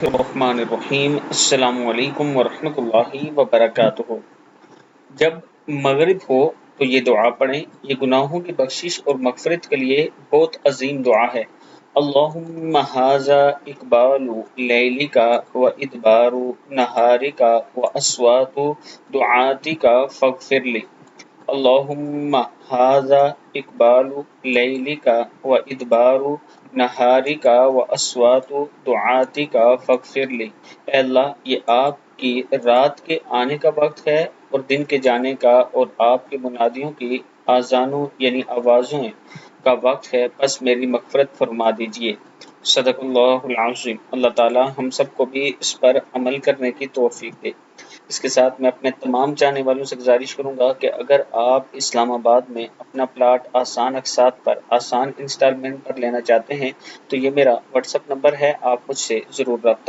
الرحمن الرحیم السلام علیکم ورحمۃ اللہ وبرکاتہ۔ جب مغرب ہو تو یہ دعا پڑھیں۔ یہ گناہوں کی بخشش اور مغفرت کے لیے بہت عظیم دعا ہے۔ اللہم ھذا اقبال لیلک و ادبار نہارک و اصوات دعاتک فاغفر لی۔ اللہم ھذا اقبال لیلک و ادبار نہارک و اصوات دعاتک فاغفر لی۔ اے اللہ، یہ آپ کی رات کے آنے کا وقت ہے اور دن کے جانے کا، اور آپ کے منادیوں کی آذانوں یعنی آوازوں کا وقت ہے، پس میری مغفرت فرما دیجئے۔ صدق اللہ العظیم۔ اللہ تعالی ہم سب کو بھی اس پر عمل کرنے کی توفیق دے۔ اس کے ساتھ میں اپنے تمام چاہنے والوں سے گزارش کروں گا کہ اگر آپ اسلام آباد میں اپنا پلاٹ آسان اقساط پر آسان انسٹالمنٹ پر لینا چاہتے ہیں تو یہ میرا واٹس ایپ نمبر ہے، آپ مجھ سے ضرور رابطہ